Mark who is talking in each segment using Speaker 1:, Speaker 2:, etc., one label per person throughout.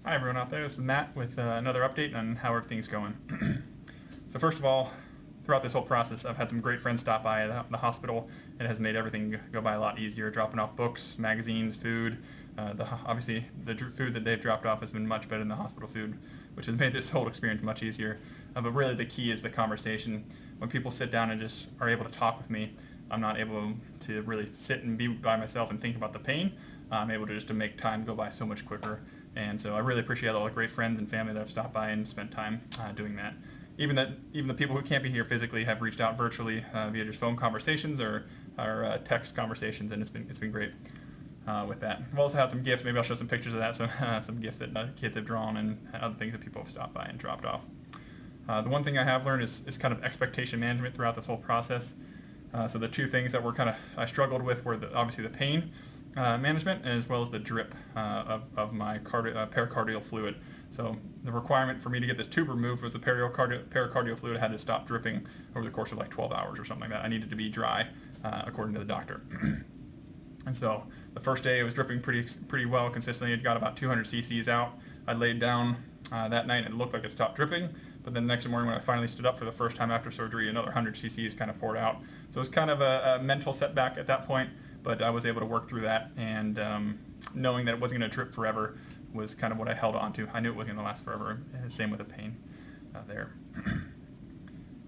Speaker 1: Hi everyone out there, this is Matt with another update on how everything's going. So first of all, throughout this whole process I've had some great friends stop by the hospital. It has made everything go by a lot easier, dropping off books, magazines, food. Obviously the food that they've dropped off has been much better than the hospital food, which has made this whole experience much easier. But really the key is the conversation. When people sit down and just are able to talk with me, I'm not able to really sit and be by myself and think about the pain. I'm able to just make time go by so much quicker. And so I really appreciate all the great friends and family that have stopped by and spent time doing that. Even the people who can't be here physically have reached out virtually via just phone conversations or text conversations, and it's been great with that. I've also had some gifts. Maybe I'll show some pictures of that. Some gifts that kids have drawn and other things that people have stopped by and dropped off. The one thing I have learned is kind of expectation management throughout this whole process. So the two things that I struggled with were obviously the pain management as well as the drip of my pericardial fluid. So the requirement for me to get this tube removed was the pericardial fluid had to stop dripping over the course of like 12 hours or something like that. I needed to be dry according to the doctor. And so the first day it was dripping pretty well consistently. It got about 200 cc's out. I laid down that night and it looked like it stopped dripping. But then the next morning when I finally stood up for the first time after surgery, another 100 cc's kind of poured out. So it was kind of a mental setback at that point, but I was able to work through that, and knowing that it wasn't going to drip forever was kind of what I held on to. I knew it wasn't going to last forever. Same with the pain there.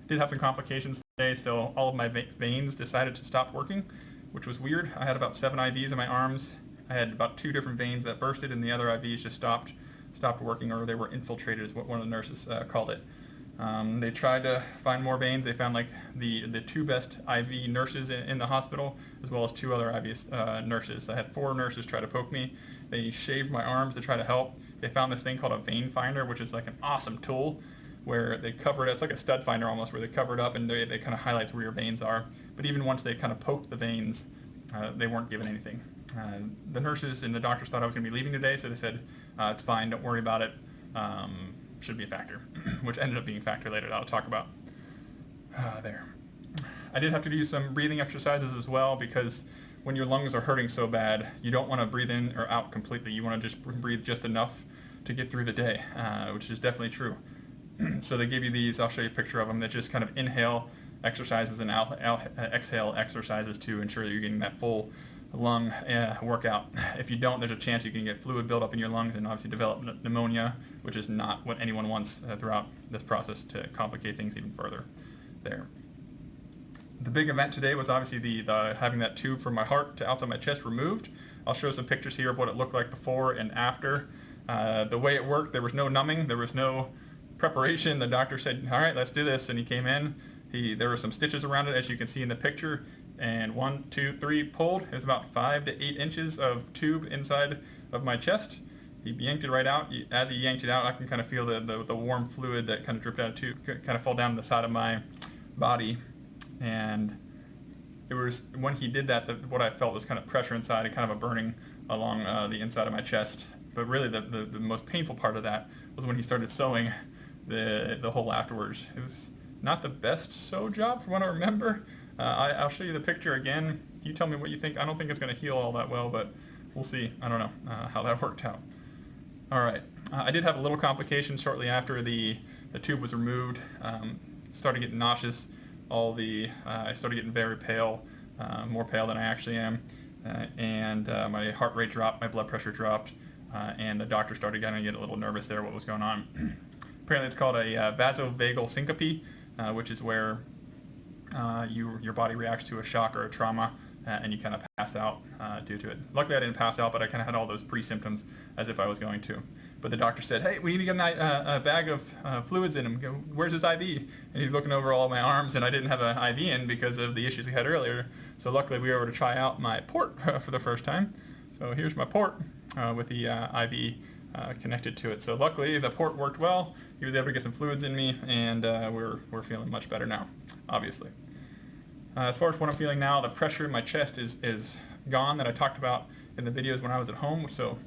Speaker 1: Did have some complications today. Still, all of my veins decided to stop working, which was weird. I had about 7 IVs in my arms. I had about 2 different veins that bursted, and the other IVs just stopped working, or they were infiltrated, is what one of the nurses called it. They tried to find more veins. They found like the 2 best IV nurses in the hospital, as well as 2 other IV nurses. I had 4 nurses try to poke me. They shaved my arms to try to help. They found this thing called a vein finder, which is like an awesome tool where they cover it. It's like a stud finder almost, where they cover it up and they kind of highlights where your veins are. But even once they kind of poked the veins, they weren't given anything. The nurses and the doctors thought I was going to be leaving today, so they said, it's fine, don't worry about it. Should be a factor, which ended up being a factor later that I'll talk about. There. I did have to do some breathing exercises as well, because when your lungs are hurting so bad, you don't want to breathe in or out completely. You want to just breathe just enough to get through the day, which is definitely true. So they give you these, I'll show you a picture of them, that just kind of inhale exercises and exhale exercises to ensure that you're getting that full lung workout. If you don't, there's a chance you can get fluid buildup in your lungs and obviously develop pneumonia, which is not what anyone wants throughout this process, to complicate things even further there. The big event today was obviously the having that tube from my heart to outside my chest removed. I'll show some pictures here of what it looked like before and after. The way it worked, there was no numbing, there was no preparation. The doctor said, all right, let's do this, and he came in. There were some stitches around it, as you can see in the picture, and 1, 2, 3 pulled. It was about 5 to 8 inches of tube inside of my chest. He yanked it right out. As he yanked it out, I can kind of feel the warm fluid that kind of dripped out of the tube kind of fall down the side of my body. And it was when he did that, what I felt was kind of pressure inside and kind of a burning along the inside of my chest. But really the most painful part of that was when he started sewing the hole afterwards. It was not the best sew job from what I remember. I'll show you the picture again. You tell me what you think. I don't think it's going to heal all that well, but we'll see. I don't know how that worked out. All right. I did have a little complication shortly after the tube was removed. Started getting nauseous. I started getting very pale, more pale than I actually am, and my heart rate dropped, my blood pressure dropped, and the doctor started getting a little nervous there what was going on. Apparently it's called a vasovagal syncope, which is where your body reacts to a shock or a trauma, and you kind of pass out due to it. Luckily I didn't pass out, but I kind of had all those pre-symptoms as if I was going to. But the doctor said, hey, we need to get a bag of fluids in him. Where's his IV? And he's looking over all my arms, and I didn't have an IV in because of the issues we had earlier. So luckily we were able to try out my port for the first time. So here's my port with the IV connected to it. So luckily the port worked well. He was able to get some fluids in me, and we're feeling much better now, obviously. As far as what I'm feeling now, the pressure in my chest is gone that I talked about in the videos when I was at home. So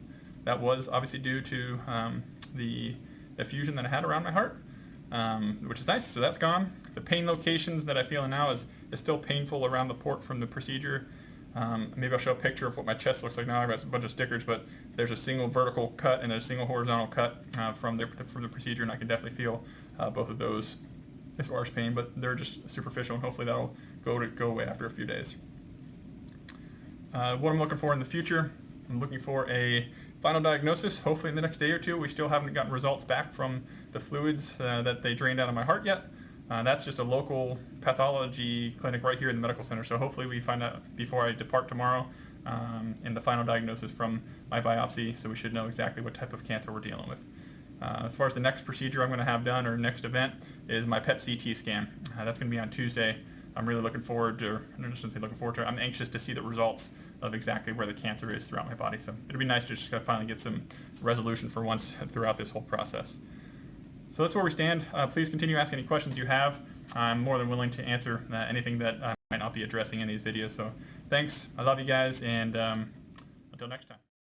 Speaker 1: that was obviously due to the effusion that I had around my heart, which is nice. So that's gone. The pain locations that I feel now is still painful around the port from the procedure. Maybe I'll show a picture of what my chest looks like now. I've got a bunch of stickers, but there's a single vertical cut and a single horizontal cut from the procedure, and I can definitely feel both of those as far as pain, but they're just superficial, and hopefully that'll go away after a few days. What I'm looking for in the future, I'm looking for a final diagnosis, hopefully in the next day or two. We still haven't gotten results back from the fluids that they drained out of my heart yet. That's just a local pathology clinic right here in the medical center, so hopefully we find out before I depart tomorrow in the final diagnosis from my biopsy, so we should know exactly what type of cancer we're dealing with. As far as the next procedure I'm going to have done, or next event, is my PET CT scan. That's going to be on Tuesday. I'm really looking forward to, I shouldn't say looking forward to, I'm anxious to see the results of exactly where the cancer is throughout my body. So it'll be nice to just finally get some resolution for once throughout this whole process. So that's where we stand. Please continue asking any questions you have. I'm more than willing to answer anything that I might not be addressing in these videos. So thanks. I love you guys, and until next time.